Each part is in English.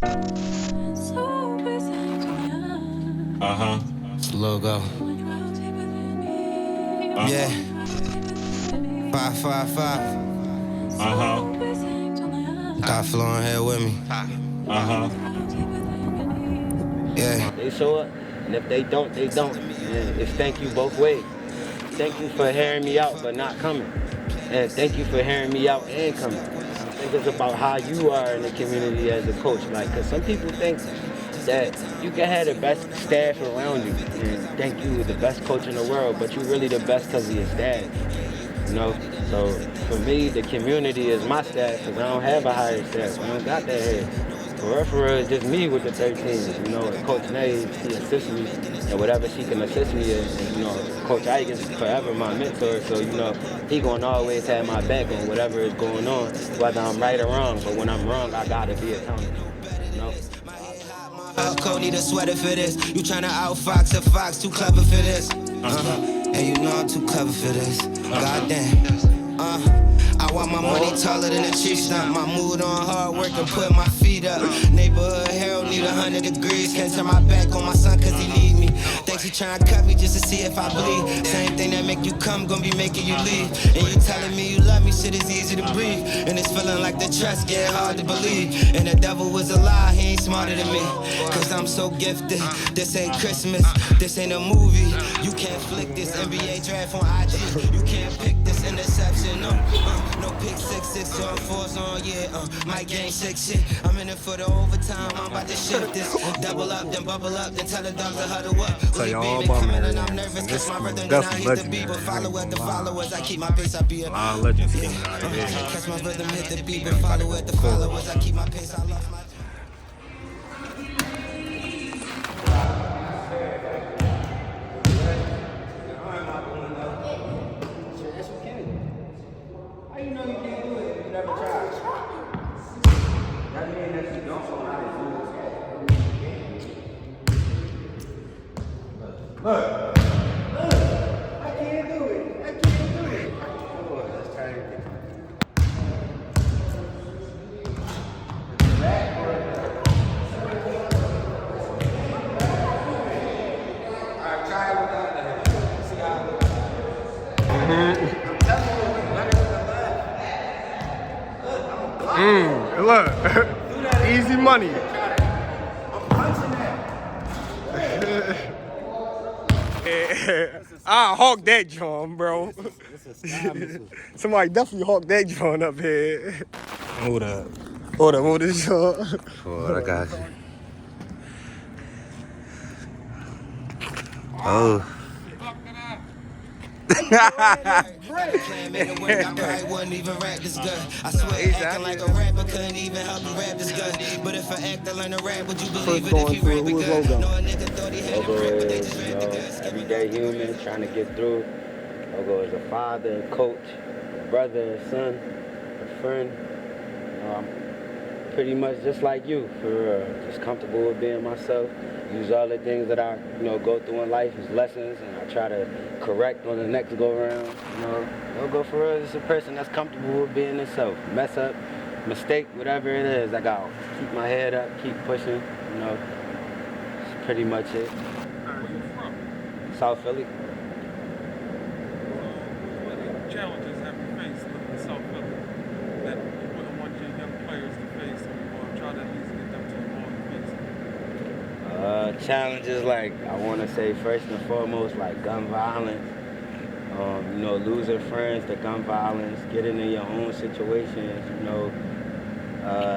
Uh-huh. It's the logo. Yeah. 555. Uh-huh. Got flowing here with me. Uh-huh. Yeah. They show up, and if they don't, they don't. And it's thank you both ways. Thank you for hearing me out but not coming. And thank you for hearing me out and coming. I think it's about how you are in the community as a coach. Like, cause some people think that you can have the best staff around you and think you the best coach in the world, but you really the best because of your staff. You know? So for me, the community is my staff because I don't have a higher staff. I don't got that here. For real, it's just me with the 13. You know, Coach Nay, she assists me and whatever she can assist me in. And, you know, Coach Ike is forever my mentor. So, you know, he gonna always have my back on whatever is going on, whether I'm right or wrong. But when I'm wrong, I gotta be accountable. You know? Cole need a sweater for this. You tryna outfox a fox, too clever for this. And you know I'm too clever for this. Goddamn. I want my money taller than a tree stump. My mood on hard work and put my feet up. Neighborhood hero need 100 degrees. Can't turn my back on my son cause he need me. Thinks he tryna cut me just to see if I bleed. Same thing that make you come, gon' be making you leave. And you telling me you love me, shit is easy to breathe. And it's feeling like the trust get hard to believe. And the devil was a lie, he ain't smarter than me. Cause I'm so gifted. This ain't Christmas, this ain't a movie. You can't flick this NBA draft on IG. You can't pick this interception. No pick 6 or 4s on, yeah. My game 6 shit. I'm in it for the overtime. I'm about to shift this. Double up, then bubble up, then tell the dogs to huddle up. Tell y'all all about Marion. This is definitely legendary. Followers, I keep my pace, I be a lot of legends getting out of here. catch my rhythm, hit the beat, but follow it, the followers, I keep my pace, I love my Look, easy money. I hawk that John, bro. Somebody definitely hawk that John up here. Hold up. Hold this John. Oh, I got you. Oh. I wouldn't even rap this good. I swear, acting like a rapper couldn't even help me rap this good. But if I act to learn to rap, would you believe it if you rap it good? No, a nigga thought he had Logo it, is, you know, everyday human trying to get through. Logo is a father, a coach, a brother, a son, a friend. You know, I'm pretty much just like you, for real. Just comfortable with being myself. Use all the things that I, you know, go through in life as lessons, and I try to correct on the next go around. You know, Logo for real is a person that's comfortable with being himself. Mess up, mistake, whatever it is, I gotta keep my head up, keep pushing. You know, that's pretty much it. Where you from? South Philly. What challenges have you faced living in South Philly that you wouldn't want your young players to face, or try to at least get them to avoid facing? Challenges like, I want to say first and foremost, like gun violence. You know, losing friends to gun violence, getting in your own situations, you know,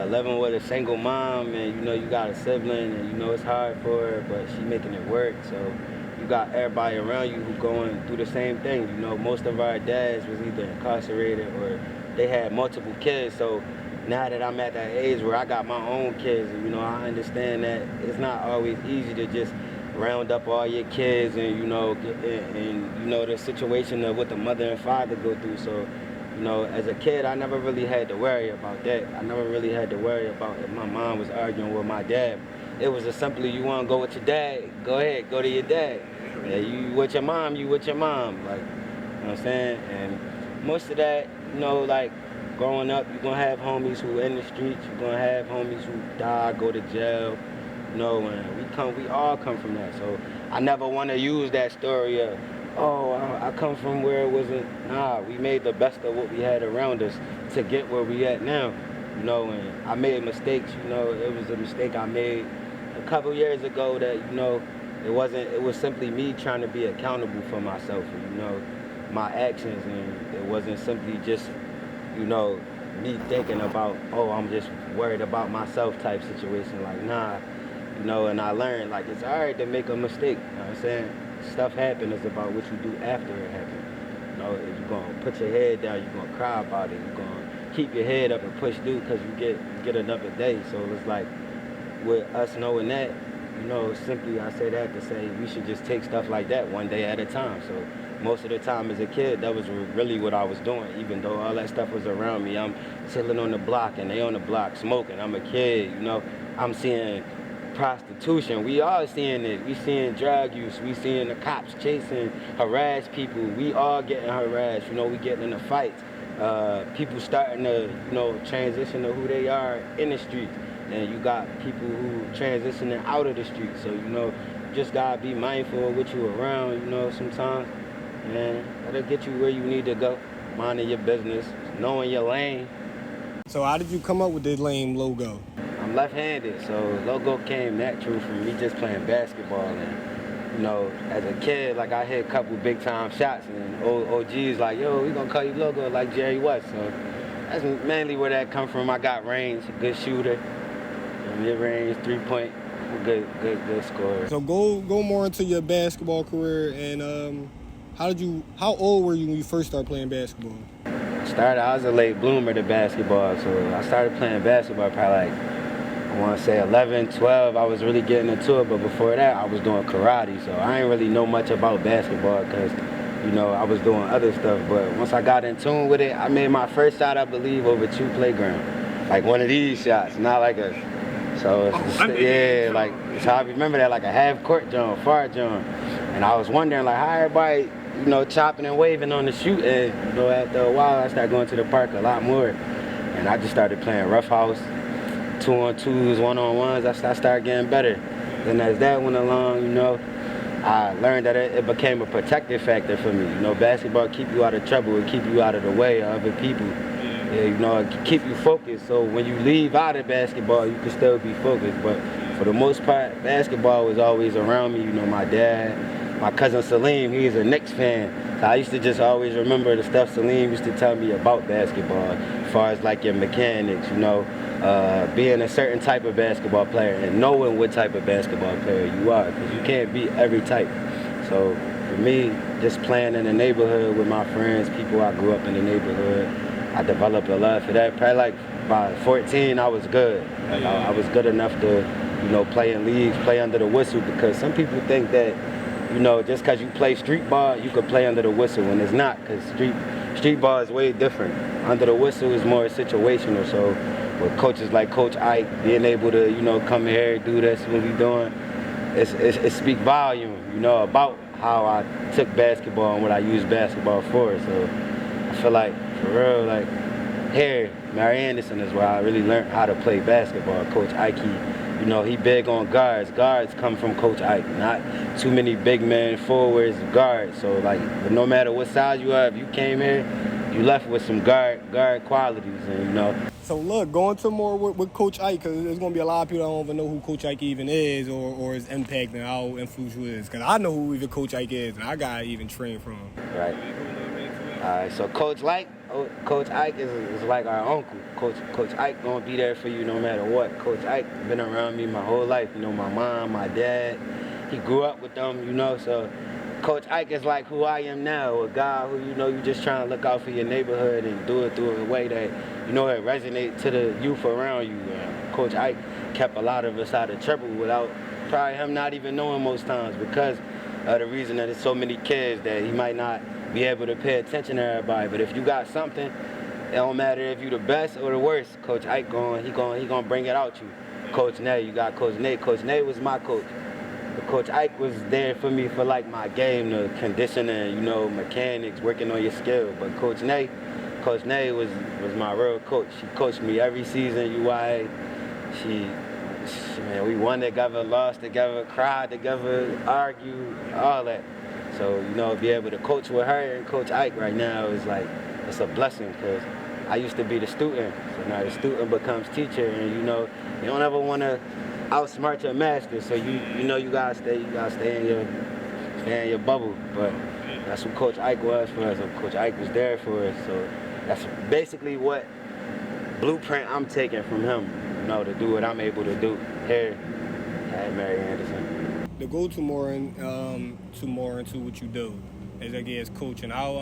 living with a single mom, and you know you got a sibling, and you know it's hard for her, but she making it work. So you got everybody around you who going through the same thing. You know, most of our dads was either incarcerated or they had multiple kids. So now that I'm at that age where I got my own kids, you know, I understand that it's not always easy to just round up all your kids and, you know, and you know, the situation of what the mother and father go through. So, you know, as a kid, I never really had to worry about that. I never really had to worry about if my mom was arguing with my dad. It was just simply, you want to go with your dad, go ahead, go to your dad. Yeah, you with your mom, you with your mom. Like, you know what I'm saying? And most of that, you know, like, growing up, you're going to have homies who in the streets. You're going to have homies who die, go to jail. You know, and we all come from that. So I never want to use that story of, oh, I come from where it wasn't. Nah, we made the best of what we had around us to get where we at now. You know, and I made mistakes. You know, it was a mistake I made a couple years ago that, you know, it was simply me trying to be accountable for myself, and, you know, my actions, and it wasn't simply just, you know, me thinking about, oh, I'm just worried about myself type situation. Like, nah, you know, and I learned, like, it's all right to make a mistake. You know what I'm saying? Stuff happens. It's about what you do after it happens. You know, if you're going to put your head down, you're going to cry about it. You're going to keep your head up and push through because you get another day. So it's like, with us knowing that, you know, simply I say that to say we should just take stuff like that one day at a time. So most of the time as a kid, that was really what I was doing, even though all that stuff was around me. I'm chilling on the block and they on the block smoking. I'm a kid, you know. I'm seeing prostitution. We all seeing it. We seeing drug use. We seeing the cops chasing, harass people. We all getting harassed. You know, we getting in a fight. People starting to, you know, transition to who they are in the streets. And you got people who transitioning out of the street. So, you know, you just gotta be mindful of what you around, you know, sometimes. And that'll get you where you need to go. Minding your business, knowing your lane. So how did you come up with this lame logo? I'm left-handed, so logo came natural from me just playing basketball. And, you know, as a kid, like, I hit a couple big-time shots, and OG's like, yo, we gonna call you logo like Jerry West. So that's mainly where that come from. I got range, a good shooter. Mid-range, 3-point, good scorer. So go more into your basketball career, and how old were you when you first started playing basketball? I was a late bloomer to basketball, so I started playing basketball probably like, I want to say 11, 12, I was really getting into it, but before that I was doing karate, so I didn't really know much about basketball because, you know, I was doing other stuff, but once I got in tune with it, I made my first shot, I believe, over 2 playground. Like one of these shots, not like a... So, like, so I remember that like a half-court jump, far jump. And I was wondering, like, how everybody, you know, chopping and waving on the shoot. And, you know, after a while, I started going to the park a lot more. And I just started playing rough house, 2-on-2s, 1-on-1s. I started getting better. Then as that went along, you know, I learned that it became a protective factor for me. You know, basketball keep you out of trouble. It keep you out of the way of other people. Yeah, you know, it keep you focused. So when you leave out of basketball, you can still be focused. But for the most part, basketball was always around me. You know, my dad, my cousin Salim, he's a Knicks fan. So I used to just always remember the stuff Salim used to tell me about basketball, as far as like your mechanics, you know, being a certain type of basketball player and knowing what type of basketball player you are, because you can't beat every type. So for me, just playing in the neighborhood with my friends, people I grew up in the neighborhood, I developed a love for that. Probably like by 14, I was good. Like I was good enough to, you know, play in leagues, play under the whistle, because some people think that, you know, just because you play street ball, you could play under the whistle, and it's not, because street ball is way different. Under the whistle is more situational. So with coaches like Coach Ike being able to, you know, come here, do this, what we doing, it speak volume, you know, about how I took basketball and what I used basketball for. So I feel like, for real, like, here, Mary Anderson is where I really learned how to play basketball. Coach Ike, you know, he big on guards. Guards come from Coach Ike, not too many big men forwards, guards. So, like, no matter what size you are, if you came here, you left with some guard qualities, and, you know. So, look, going to more with Coach Ike, because there's going to be a lot of people that don't even know who Coach Ike even is or his impact and how influential he is. Because I know who even Coach Ike is, and I got to even train from him. Right. All right, so Coach Ike is like our uncle. Coach Ike gonna be there for you no matter what. Coach Ike been around me my whole life. You know, my mom, my dad, he grew up with them, you know, so Coach Ike is like who I am now, a guy who, you know, you just trying to look out for your neighborhood and do it through a way that, you know, it resonate to the youth around you. Coach Ike kept a lot of us out of trouble without probably him not even knowing most times, because of the reason that there's so many kids that he might not be able to pay attention to everybody. But if you got something, it don't matter if you the best or the worst. Coach Ike he gonna bring it out you. Coach Nate, you got Coach Nate. Coach Nate was my coach. But Coach Ike was there for me for like my game, the conditioning, you know, mechanics, working on your skill. But Coach Nate, Coach Nay was my real coach. She coached me every season, UIA. Man, we won together, lost together, cried together, argued, all that. So, you know, be able to coach with her and Coach Ike right now is like, it's a blessing, because I used to be the student. So now the student becomes teacher, and you know, you don't ever want to outsmart your master. So you know you gotta stay in your bubble. But that's what Coach Ike was for us. Coach Ike was there for us. So that's basically what blueprint I'm taking from him, you know, to do what I'm able to do here at Mary Anderson. To go to more into what you do, as I guess coaching, how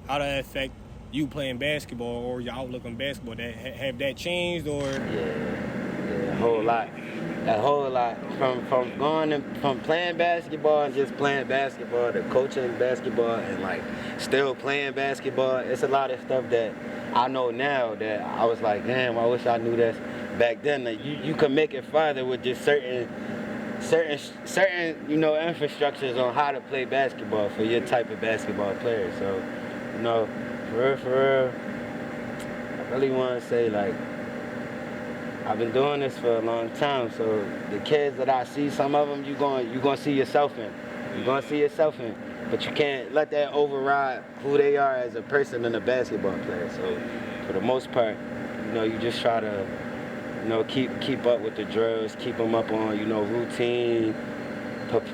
that affect you playing basketball or your outlook on basketball? Have that changed or? Yeah, a whole lot. A whole lot. From playing basketball and just playing basketball to coaching basketball and like still playing basketball. It's a lot of stuff that I know now that I was like, damn, I wish I knew this back then. Like you can make it farther with just certain you know, infrastructures on how to play basketball for your type of basketball player. So, you know, for real, I really want to say, like, I've been doing this for a long time, so the kids that I see, some of them you're gonna see yourself in. You're gonna see yourself in, but you can't let that override who they are as a person and a basketball player. So for the most part, you know, you just try to, you know, keep up with the drills, keep them up on, you know, routine,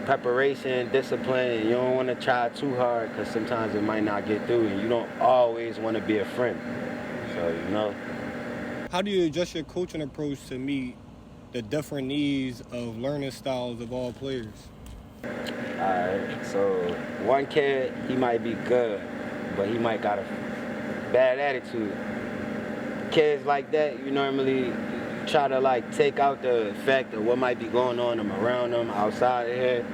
preparation, discipline. You don't want to try too hard because sometimes it might not get through, and you don't always want to be a friend. So, you know. How do you adjust your coaching approach to meet the different needs of learning styles of all players? Alright, so one kid, he might be good, but he might got a bad attitude. Kids like that, you normally try to like take out the effect of what might be going on around them outside of here,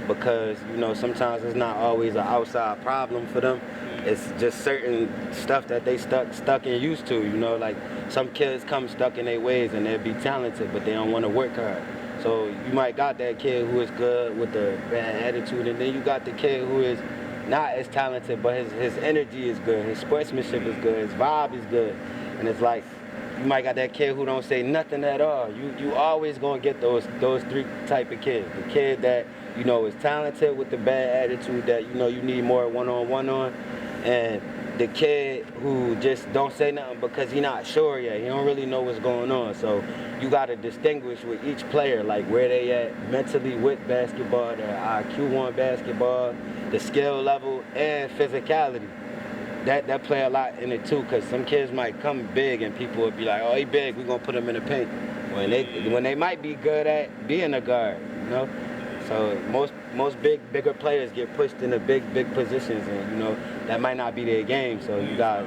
because you know sometimes it's not always an outside problem for them. It's just certain stuff that they stuck and used to. You know, like some kids come stuck in their ways and they'll be talented, but they don't want to work hard. So you might got that kid who is good with the bad attitude, and then you got the kid who is not as talented, but his energy is good, his sportsmanship is good, his vibe is good, and it's like. You might got that kid who don't say nothing at all. You always gonna get those three type of kids. The kid that, you know, is talented with the bad attitude that, you know, you need more one-on-one on. And the kid who just don't say nothing because he not sure yet. He don't really know what's going on. So you gotta distinguish with each player, like where they at mentally with basketball, their IQ on basketball, the skill level, and physicality. That play a lot in it too, because some kids might come big and people would be like, oh, he big, we're gonna put him in the paint. When they might be good at being a guard, you know? So most bigger players get pushed into big positions, and you know, that might not be their game. So you got,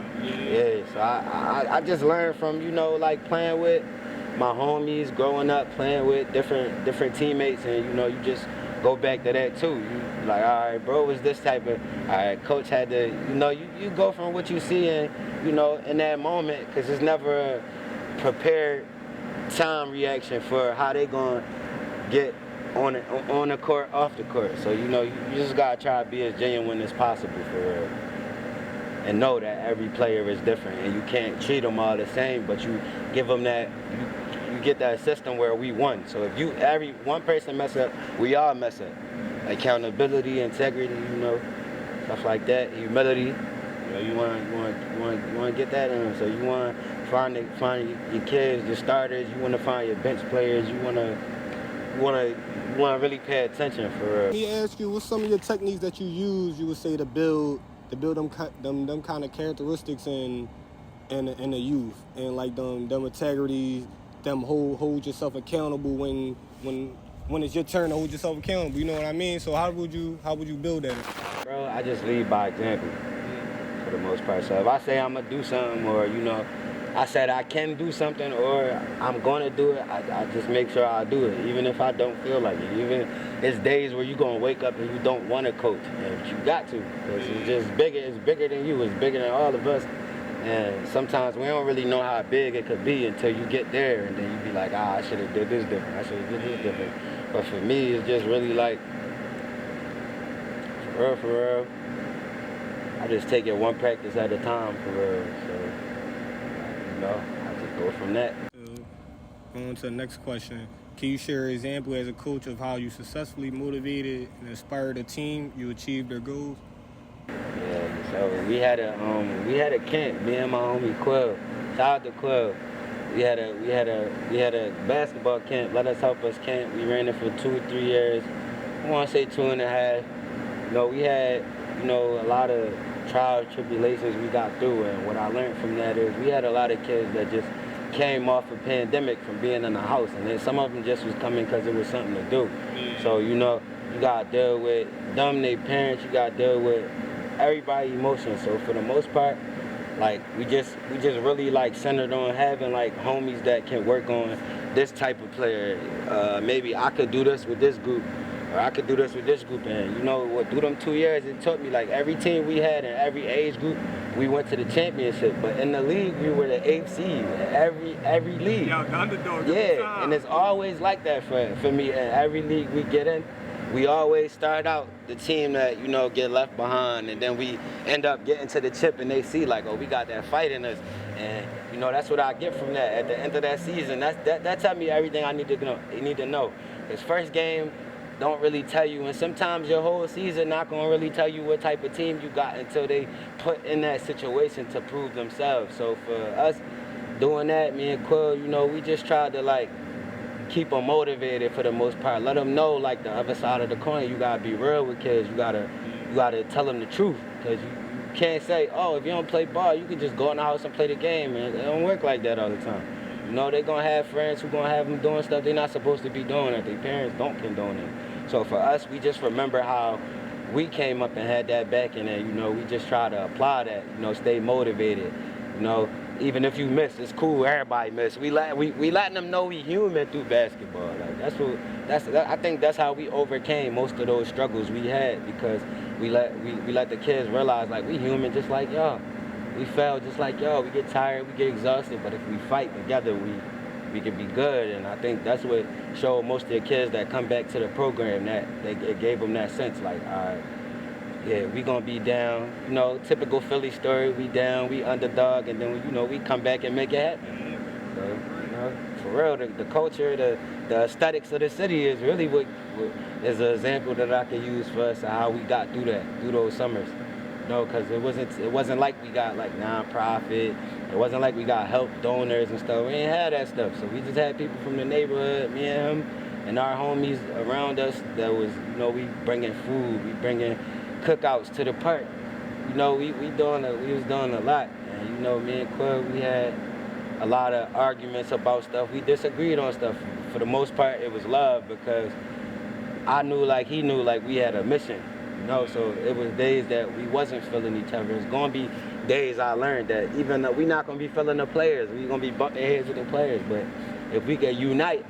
so I just learned from, you know, like playing with my homies, growing up, playing with different teammates, and you know, you just go back to that too. You like, all right, bro, was this type of, all right, coach had to, you know, you go from what you see in, you know, in that moment, because it's never a prepared time reaction for how they gonna get on the court, off the court. So, you know, you just gotta try to be as genuine as possible for real. And know that every player is different, and you can't treat them all the same, but you give them that, you get that system where we won. So if one person mess up, we all mess up. Accountability, integrity, you know, stuff like that. Humility, you know, you want to get that in. So you want to find your kids, your starters. You want to find your bench players. You want to really pay attention for real. Let me ask you, what's some of your techniques that you use? You would say to build them kind of characteristics in the youth, and like them integrity. Them hold yourself accountable when it's your turn to hold yourself accountable. You know what I mean? So how would you build that? Bro, I just lead by example for the most part. So if I say I'm gonna do something, or you know, I said I can do something, or I'm gonna do it, I just make sure I do it, even if I don't feel like it. Even it's days where you're gonna wake up and you don't want to coach, but you got to, because it's just bigger. It's bigger than you. It's bigger than all of us. And sometimes we don't really know how big it could be until you get there, and then you be like, I should have did this different. I should have did this different. But for me, it's just really like, for real, I just take it one practice at a time for real. So, you know, I just go from that. On to the next question. Can you share an example as a coach of how you successfully motivated and inspired a team you achieved their goals? Yeah, so we had a camp, me and my homie Quill. Shout out to Quill. We had a basketball camp. Let us help us camp. We ran it for 2 or 3 years. I want to say 2.5. You know, we had, you know, a lot of trials, tribulations we got through, and what I learned from that is we had a lot of kids that just came off a pandemic from being in the house, and then some of them just was coming because it was something to do. So, you know, you got to deal with them, their parents, you got to deal with everybody's emotions. So for the most part, like we just really like centered on having like homies that can work on this type of player. Maybe I could do this with this group, or I could do this with this group. And you know what, through them 2 years, it taught me like every team we had in every age group, we went to the championship. But in the league, we were the 8th seed. Every league. Yeah, the underdog. Yeah, and it's always like that for me. In every league we get in, we always start out the team that, you know, get left behind, and then we end up getting to the chip, and they see like, oh, we got that fight in us, and you know that's what I get from that. At the end of that season, that tell me everything I need to know. You need to know. His first game don't really tell you, and sometimes your whole season not gonna really tell you what type of team you got until they put in that situation to prove themselves. So for us doing that, me and Quill, you know, we just tried to like keep them motivated for the most part. Let them know like the other side of the coin. You gotta be real with kids. You gotta tell them the truth, because you can't say, oh, if you don't play ball, you can just go in the house and play the game. And it don't work like that all the time. You know, they're gonna have friends who gonna have them doing stuff they're not supposed to be doing, that their parents don't condone it. So for us, we just remember how we came up and had that back, and then, you know, we just try to apply that, you know, stay motivated. You know, even if you miss, it's cool. Everybody miss. We letting them know we human through basketball. Like I think that's how we overcame most of those struggles we had, because we let the kids realize like we human just like y'all. We fail just like y'all. We get tired, we get exhausted, but if we fight together, we can be good. And I think that's what showed most of the kids that come back to the program, that it gave them that sense like, all right, yeah, we gonna be down. You know, typical Philly story. We down, we underdog, and then we come back and make it happen. So, you know, for real, the culture, the aesthetics of the city is really what is an example that I can use for us of how we got through those summers. You know, because it wasn't like we got like nonprofit. It wasn't like we got help donors and stuff. We ain't had that stuff. So we just had people from the neighborhood, me and him, and our homies around us that was, you know, we bringing food, we bringing cookouts to the park. You know, we was doing a lot. And you know, me and Quill, we had a lot of arguments about stuff. We disagreed on stuff. For the most part, it was love, because I knew like he knew like we had a mission. You know, so it was days that we wasn't feeling each other. It's gonna be days I learned that even though we not gonna be feeling the players, we gonna be bumping heads with the players. But if we can unite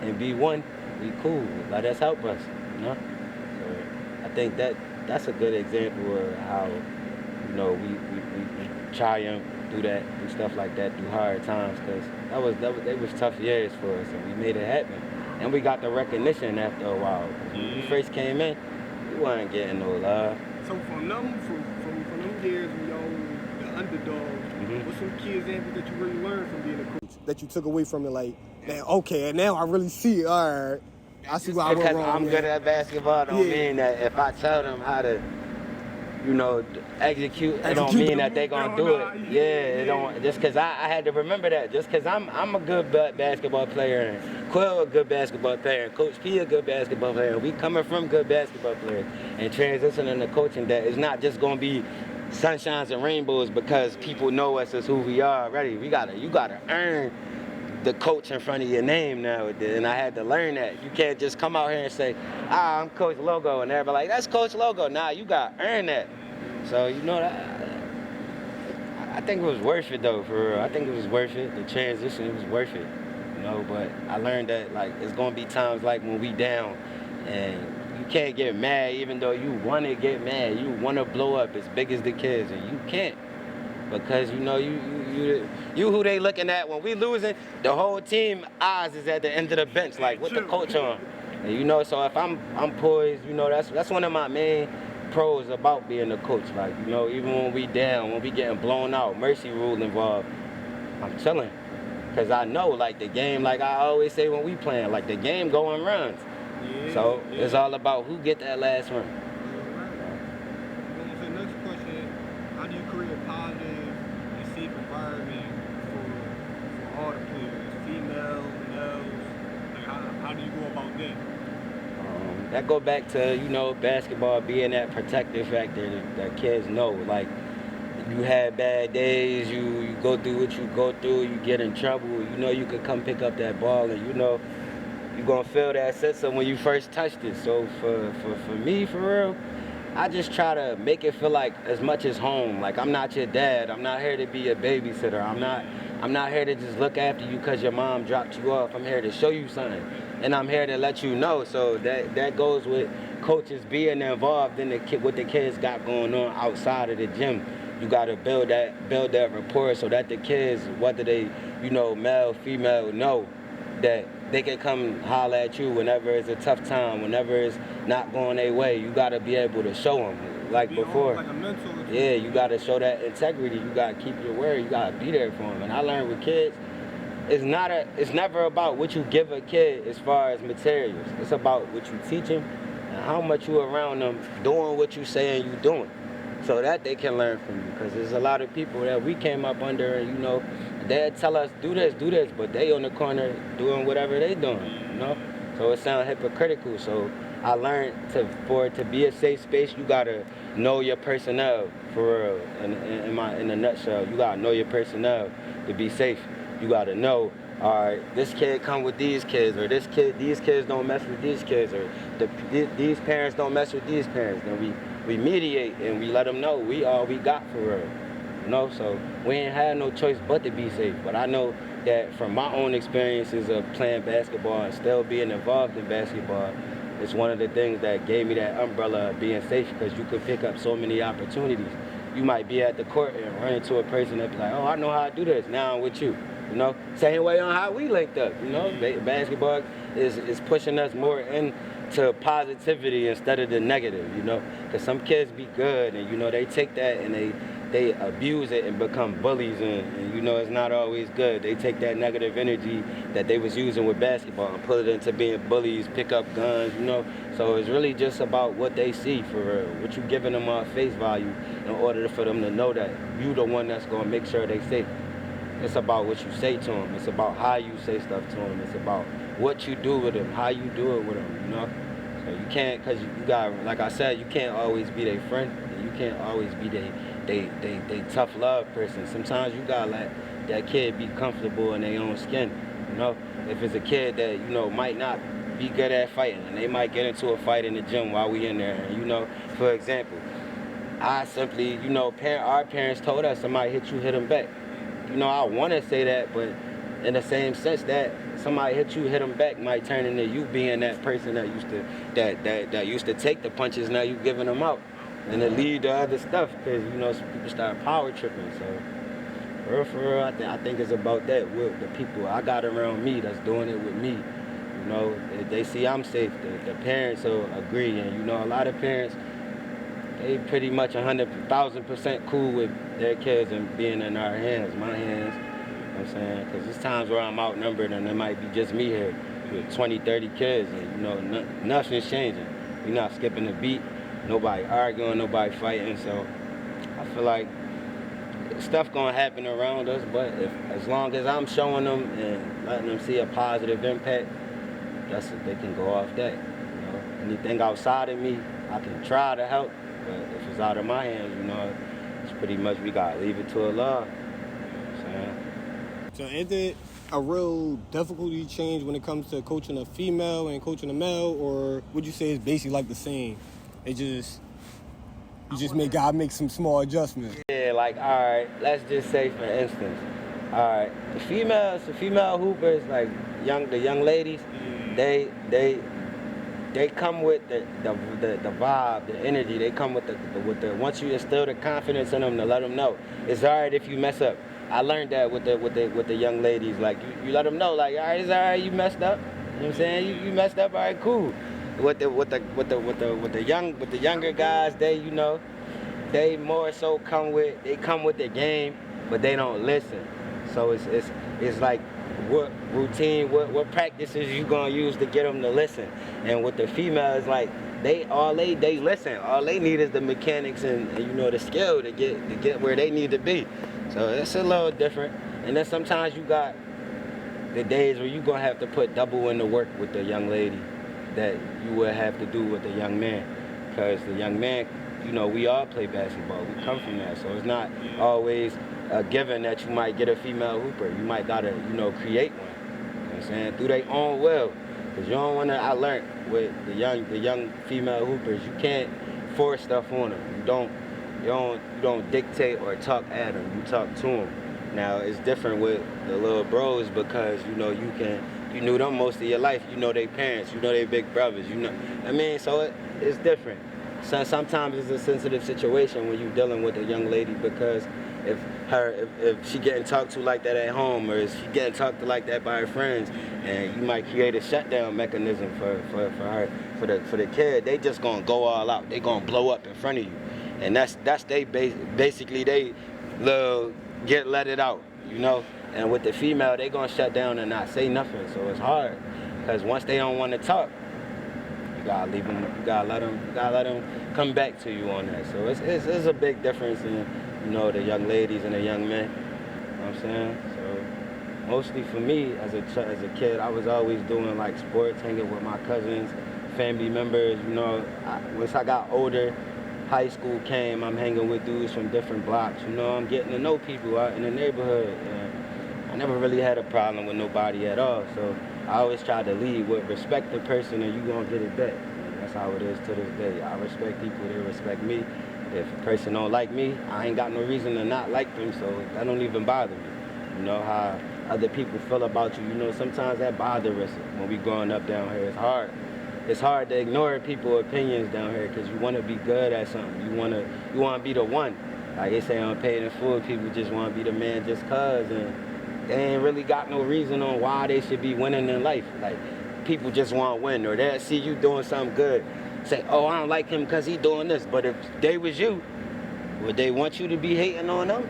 and be one, we cool. Let us help us. You know, so I think that's a good example of how, you know, we triumph through stuff like that, through hard times, because they was tough years for us, and we made it happen. And we got the recognition after a while. When we first came in, we wasn't getting no love. So from them years when y'all were the underdogs, what's some key examples that you really learned from being a coach that you took away from it? Like, man, okay, now I really see it. All right, I see why I went wrong. Because I'm good at basketball don't mean that if I tell them how to, you know, execute, it don't mean that they gonna do it. Yeah, it don't. Just because I had to remember that. Just because I'm a good basketball player, and Quill a good basketball player, and Coach P a good basketball player. We coming from good basketball players, and transitioning to coaching, that is not just gonna be sunshines and rainbows because people know us as who we are already. You gotta earn the coach in front of your name now, and I had to learn that. You can't just come out here and say, I'm Coach Logo, and everybody like, that's Coach Logo. Nah, you got to earn that. So, you know, I think it was worth it, though, for real. I think it was worth it. The transition, it was worth it, you know, but I learned that, like, it's going to be times like when we down, and you can't get mad even though you want to get mad. You want to blow up as big as the kids, and you can't. Because, you know, you who they looking at when we losing, the whole team eyes is at the end of the bench, like, what the coach on? And, you know, so if I'm poised, you know, that's one of my main pros about being a coach. Like, you know, even when we down, when we getting blown out, mercy rule involved, I'm chilling. Cause I know, like, the game, like I always say when we playing, like, the game going runs. Yeah, So yeah. it's all about who get that last run. So next question, how do you create a positive and safe environment for all the players, female, males? Like how do you go about that? That go back to, you know, basketball being that protective factor that kids know. Like, you had bad days, you go through what you go through, you get in trouble, you know you could come pick up that ball and you know you're gonna feel that sense of when you first touched it. So for me, for real, I just try to make it feel like as much as home. Like, I'm not your dad, I'm not here to be a babysitter, I'm not here to just look after you because your mom dropped you off. I'm here to show you something, and I'm here to let you know. So that goes with coaches being involved in what the kids got going on outside of the gym. You gotta build that rapport so that the kids, whether they, you know, male, female, know that they can come holler at you whenever it's a tough time, whenever it's not going their way. You gotta be able to show them, like before. Like a mentor. Yeah, you gotta show that integrity. You gotta keep your word. You gotta be there for them. And I learned with kids, it's never about what you give a kid as far as materials. It's about what you teach them and how much you around them doing what you saying you doing, so that they can learn from you. Because there's a lot of people that we came up under, and you know, they'd tell us do this, but they on the corner doing whatever they doing, you know. So it sounds hypocritical. So I learned for it to be a safe space, you gotta know your personnel, for real. In a nutshell, you gotta know your personnel to be safe. You gotta know, all right, this kid come with these kids, or these kids don't mess with these kids, or these parents don't mess with these parents. Then we mediate and we let them know we all we got, for real. You know, so we ain't had no choice but to be safe. But I know that from my own experiences of playing basketball and still being involved in basketball, it's one of the things that gave me that umbrella of being safe, because you could pick up so many opportunities. You might be at the court and run into a person that be like, oh, I know how to do this, now I'm with you. You know, same way on how we linked up. You know, basketball is pushing us more into positivity instead of the negative, you know, because some kids be good and, you know, they take that and they abuse it and become bullies, and you know, it's not always good. They take that negative energy that they was using with basketball and put it into being bullies, pick up guns, you know. So it's really just about what they see, for real, what you giving them on face value in order for them to know that you the one that's gonna make sure they safe. It's about what you say to them. It's about how you say stuff to them. It's about what you do with them, how you do it with them, you know. So you can't, because you got, like I said, you can't always be their friend. And you can't always be they tough love person. Sometimes you gotta let that kid be comfortable in their own skin, you know. If it's a kid that, you know, might not be good at fighting, and they might get into a fight in the gym while we in there, and, you know, for example, I simply, you know, our parents told us, somebody hit you, hit them back. You know, I want to say that, but in the same sense that somebody hit you, hit them back might turn into you being that person that used to take the punches. Now you giving them out, and it lead to other stuff, because, you know, some people start power tripping. So for real, I think it's about that with the people I got around me that's doing it with me. You know, they see I'm safe. The parents will agree, and, you know, a lot of parents, they pretty much 100,000% cool with their kids and being in our hands, my hands. You know what I'm saying? Because there's times where I'm outnumbered and it might be just me here with 20, 30 kids, and, you know, nothing's changing. We're not skipping a beat, nobody arguing, nobody fighting. So I feel like stuff gonna happen around us, but as long as I'm showing them and letting them see a positive impact, they can go off that. You know, anything outside of me, I can try to help. But if it's out of my hands, you know, it's pretty much we gotta leave it to Allah. You know what I'm saying? So is it a real difficulty change when it comes to coaching a female and coaching a male, or would you say it's basically like the same? You just gotta make some small adjustments. Yeah, like, all right, let's just say, for instance, all right, the female hoopers, like the young ladies, they come with the vibe, the energy. They come with the once you instill the confidence in them to let them know it's all right if you mess up. I learned that with the young ladies. Like, you let them know, like, all right, it's all right, you messed up. You know what I'm saying? You messed up, all right, cool. with the younger guys, they, you know, they more so come with the game, but they don't listen. So it's like what routine, what practices you gonna use to get them to listen. And with the females, like they listen. All they need is the mechanics and you know the skill to get where they need to be. So it's a little different. And then sometimes you got the days where you gonna have to put double in the work with the young lady that you would have to do with the young man, because the young man, you know, we all play basketball. We come from that, so it's not always a given that you might get a female hooper. You might gotta, you know, create one. You know what I'm saying? Through their own will, because you don't wanna. I learned with the young female hoopers, you can't force stuff on them. You don't dictate or talk at them. You talk to them. Now it's different with the little bros because you know you knew them most of your life. You know their parents. You know their big brothers. You know, I mean, so it's different. So sometimes it's a sensitive situation when you're dealing with a young lady because if she getting talked to like that at home or if she getting talked to like that by her friends, and you might create a shutdown mechanism for her for the kid. They just gonna go all out. They gonna blow up in front of you, and that's basically they little let it out, you know. And with the female, they gonna shut down and not say nothing. So it's hard because once they don't want to talk, you gotta leave them. You gotta let them come back to you on that. So it's a big difference in, you know, the young ladies and the young men. You know what I'm saying? So mostly for me as a kid, I was always doing like sports, hanging with my cousins, family members. You know, once I got older, high school came, I'm hanging with dudes from different blocks. You know, I'm getting to know people out in the neighborhood. And I never really had a problem with nobody at all. So I always try to lead with respect the person and you gonna get it back. And that's how it is to this day. I respect people, they respect me. If a person don't like me, I ain't got no reason to not like them, so that don't even bother me. You know, how other people feel about you, you know, sometimes that bothers us when we growing up down here. It's hard. It's hard to ignore people's opinions down here because you want to be good at something. You want to be the one. Like they say on Paid in Full, people just want to be the man just cause, and they ain't really got no reason on why they should be winning in life. Like people just want to win, or they see you doing something good, say, oh, I don't like him because he doing this. But if they was you, would they want you to be hating on them?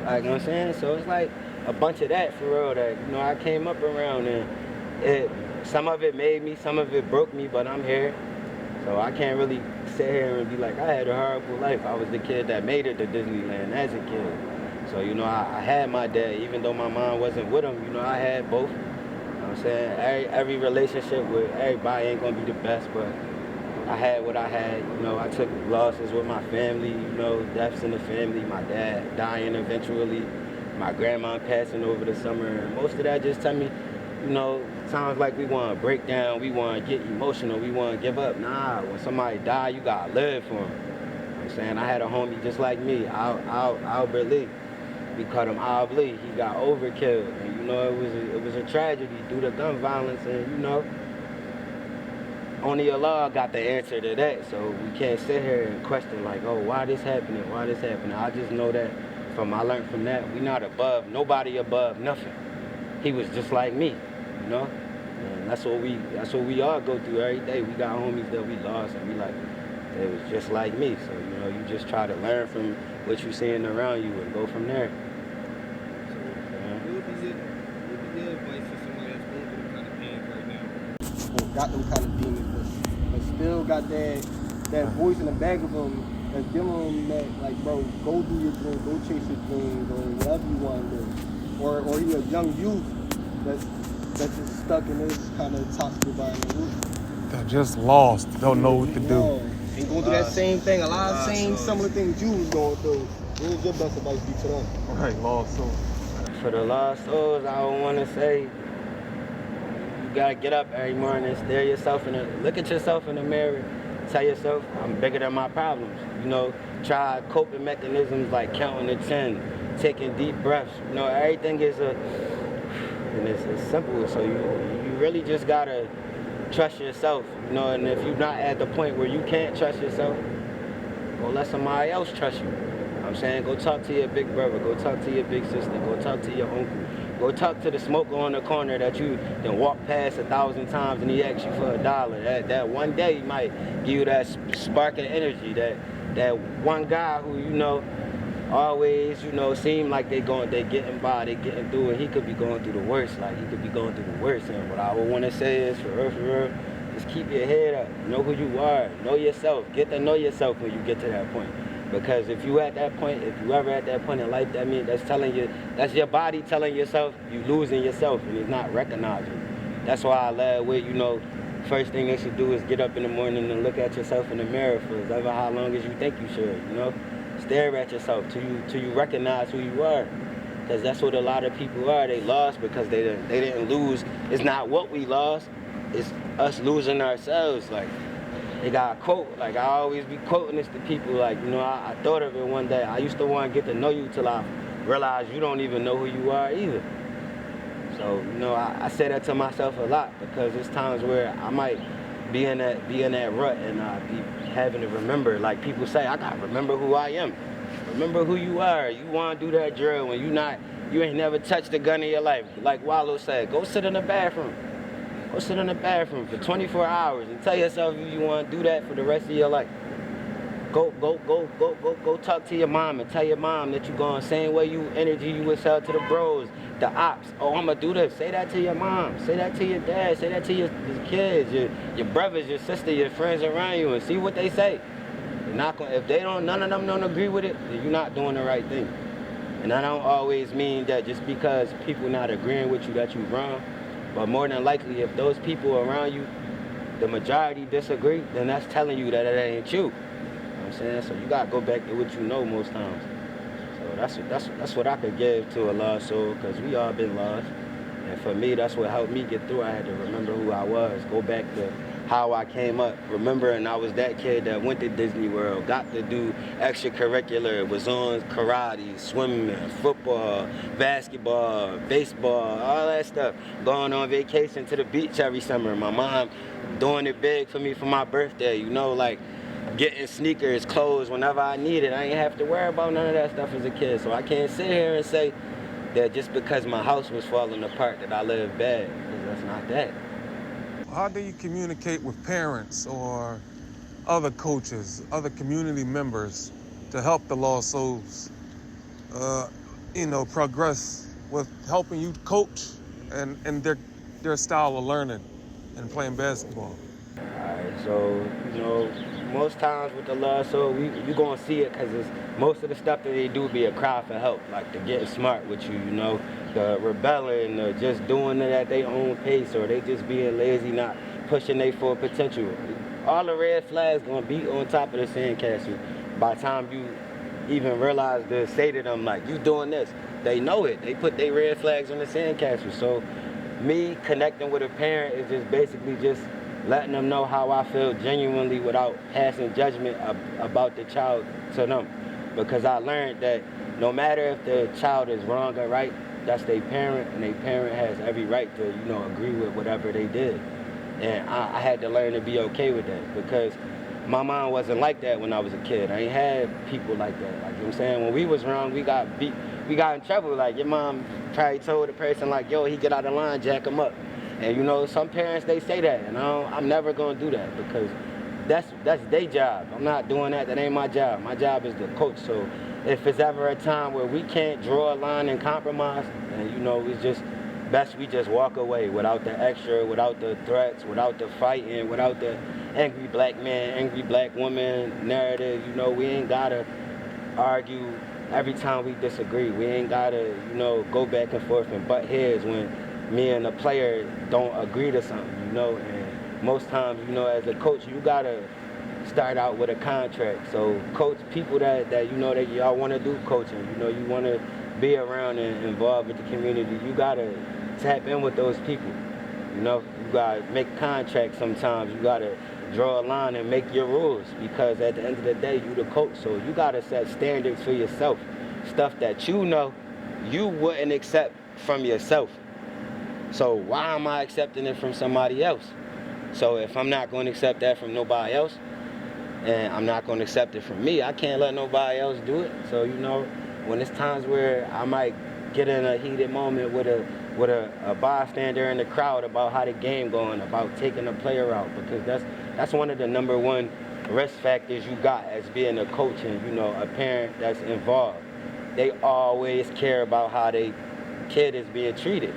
Like, you know what I'm saying? So it's like a bunch of that for real that, you know, I came up around, and some of it made me, some of it broke me, but I'm here. So I can't really sit here and be like, I had a horrible life. I was the kid that made it to Disneyland as a kid. So, you know, I had my dad, even though my mom wasn't with him, you know, I had both. You know what I'm saying? Every relationship with everybody ain't gonna be the best, but I had what I had. You know, I took losses with my family, you know, deaths in the family, my dad dying eventually, my grandma passing over the summer, and most of that just tell me, you know, sounds like we want to break down, we want to get emotional, we want to give up. Nah, when somebody die, you got to live for them. You know what I'm saying? I had a homie just like me, Albert Lee. We called him Al Lee. He got overkilled. And, you know, it was a tragedy due to gun violence. And, you know, only Allah got the answer to that. So we can't sit here and question like, oh, why this happening? Why this happening? I just know that I learned from that, we not above, nobody above nothing. He was just like me, you know? And that's what we all go through every day. We got homies that we lost and we like, they was just like me. So, you know, you just try to learn from what you seeing around you and go from there. What would be your advice for somebody that's going through kind of pain right now? Or got them kind of demons, but still got that voice in the back of them that's giving them that, like, bro, go do your dreams, go chase your dreams, or whatever you want to do. Or you're a young youth that's just stuck in this kind of toxic environment. They're just lost, don't know what to do. And going through that same thing, a lot of same similar things you was going through. What would your best advice be to them? All right, lost souls. For the lost souls, I would want to say, you gotta get up every morning, stare yourself look at yourself in the mirror, tell yourself, I'm bigger than my problems. You know, try coping mechanisms like counting to 10, taking deep breaths. You know, everything is it's simple. So you really just gotta trust yourself. You know, and if you're not at the point where you can't trust yourself, go let somebody else trust you. You know what I'm saying, go talk to your big brother, go talk to your big sister, go talk to your uncle, Go talk to the smoker on the corner that you then walk past 1,000 times and he asks you for $1. That one day might give you that spark of energy. That one guy who, you know, always, you know, seem like they getting by, they getting through it. He could be going through the worst. Like, he could be going through the worst. And what I would want to say is, for real, just keep your head up. Know who you are. Know yourself. Get to know yourself when you get to that point. Because if you at that point, if you ever at that point in life, that means that's your body telling yourself you losing yourself and it's not recognizing. That's why I love with, you know, first thing they should do is get up in the morning and look at yourself in the mirror for as ever how long as you think you should, you know. Stare at yourself till you recognize who you are. Because that's what a lot of people are. They lost because they didn't lose. It's not what we lost, it's us losing ourselves. Like, they got a quote, like I always be quoting this to people, like, you know, I thought of it one day. I used to want to get to know you till I realized you don't even know who you are either. So, you know, I say that to myself a lot because there's times where I might be in that rut and be having to remember, like people say, I gotta remember who I am. Remember who you are. You want to do that drill when you ain't never touched a gun in your life. Like Wallow said, go sit in the bathroom. Go sit in the bathroom for 24 hours and tell yourself you want to do that for the rest of your life. Go talk to your mom and tell your mom that you're going same way you would sell to the bros, the ops. Oh, I'm going to do this. Say that to your mom. Say that to your dad. Say that to your kids, your brothers, your sister, your friends around you and see what they say. You're not gonna, if none of them don't agree with it, then you're not doing the right thing. And I don't always mean that just because people not agreeing with you that you're wrong. But more than likely, if those people around you, the majority disagree, then that's telling you that it ain't you. You know what I'm saying? So you gotta go back to what you know most times. So that's what I could give to a lost soul, because we all been lost. And for me, that's what helped me get through. I had to remember who I was, go back to how I came up, remembering I was that kid that went to Disney World, got to do extracurricular, was on karate, swimming, football, basketball, baseball, all that stuff. Going on vacation to the beach every summer. My mom doing it big for me for my birthday, you know, like getting sneakers, clothes whenever I needed. I ain't have to worry about none of that stuff as a kid. So I can't sit here and say that just because my house was falling apart that I lived bad, because that's not that. How do you communicate with parents or other coaches, other community members to help the lost souls, progress with helping you coach and their style of learning and playing basketball? All right, so, you know, most times with the lost soul, you gonna see it because most of the stuff that they do be a cry for help, like the getting smart with you, you know, the rebelling, the just doing it at their own pace, or they just being lazy, not pushing their full potential. All the red flags gonna be on top of the sandcastle. By the time you even realize to say to them, like, you doing this, they know it. They put their red flags on the sandcastle. So me connecting with a parent is just basically just letting them know how I feel genuinely without passing judgment about the child to them. Because I learned that no matter if the child is wrong or right, that's their parent, and their parent has every right to, you know, agree with whatever they did. And I had to learn to be okay with that, because my mom wasn't like that when I was a kid. I ain't had people like that. Like, you know what I'm saying? When we was wrong, we got beat, we got in trouble. Like, your mom probably told the person, like, yo, he get out of line, jack him up. And, you know, some parents, they say that, and I'm never going to do that, because that's their job. I'm not doing that. That ain't my job. My job is to coach. So if it's ever a time where we can't draw a line and compromise, then, you know, it's just best we just walk away without the extra, without the threats, without the fighting, without the angry black man, angry black woman narrative. You know, we ain't got to argue every time we disagree. We ain't got to, you know, go back and forth and butt heads when me and the player don't agree to something, you know. And most times, you know, as a coach, you got to start out with a contract. So coach people that you know that y'all want to do coaching, you know, you want to be around and involved with the community, you got to tap in with those people. You know, you got to make contracts sometimes. You got to draw a line and make your rules, because at the end of the day, you the coach. So you got to set standards for yourself, stuff that you know you wouldn't accept from yourself. So why am I accepting it from somebody else? So if I'm not going to accept that from nobody else, and I'm not going to accept it from me, I can't let nobody else do it. So, you know, when it's times where I might get in a heated moment with a bystander in the crowd about how the game going, about taking a player out, because that's one of the number one risk factors you got as being a coach and, you know, a parent that's involved. They always care about how their kid is being treated.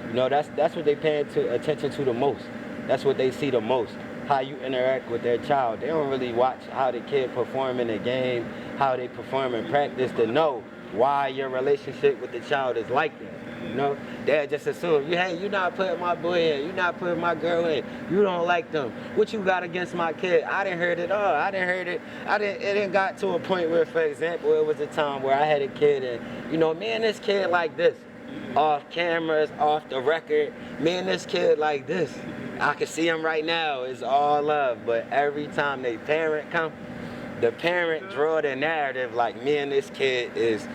You know, that's what they pay attention to the most. That's what they see the most, how you interact with their child. They don't really watch how the kid perform in the game, how they perform in practice to know why your relationship with the child is like that. You know, they just assume, hey, you're not putting my boy in, you're not putting my girl in, you don't like them. What you got against my kid? I didn't heard it all. I didn't heard it. It didn't got to a point where, for example, it was a time where I had a kid and, you know, me and this kid like this. Off cameras, off the record, me and this kid like this. I can see him right now, it's all love, but every time they parent come, the parent draw the narrative like me and this kid is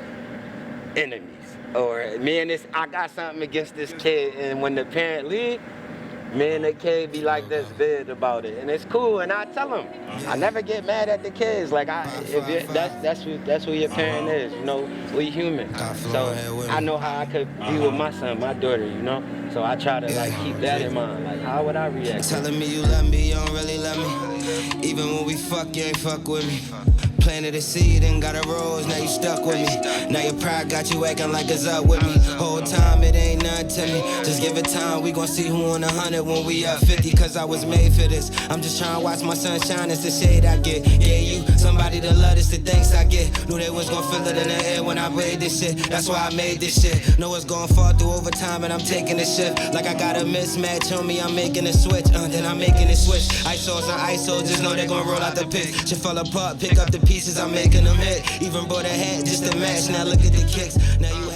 enemies. Or me and this, I got something against this kid, and when the parent leave, me and the kid be like this vid about it, and it's cool. And I tell them, I never get mad at the kids. Like that's who your parent is. You know, we human. So I know how I could be with my son, my daughter. You know, so I try to like keep that in mind. Like, how would I react? Telling me you love me, you don't really love me. Even when we fuck, you ain't fuck with me. Planted a seed and got a rose, now you stuck with me. Now your pride got you acting like it's up with me. Whole time it ain't nothing to me. Just give it time, we gon' see who on 100 when we up 50. Cause I was made for this. I'm just trying to watch my sun shine, it's the shade I get. Yeah, you, somebody to love, it's the thanks I get. Knew they was gon' feel it in the air when I made this shit. That's why I made this shit. Know it's gon' fall through overtime and I'm taking the shift. Like I got a mismatch on me, I'm making a switch. Then I'm making a switch. ISOs and ISOs, just know they gon' roll out the pit. Shit fall apart, pick up the pieces, I'm making them hit. Even brought a hat just to match, now look at the kicks. Now you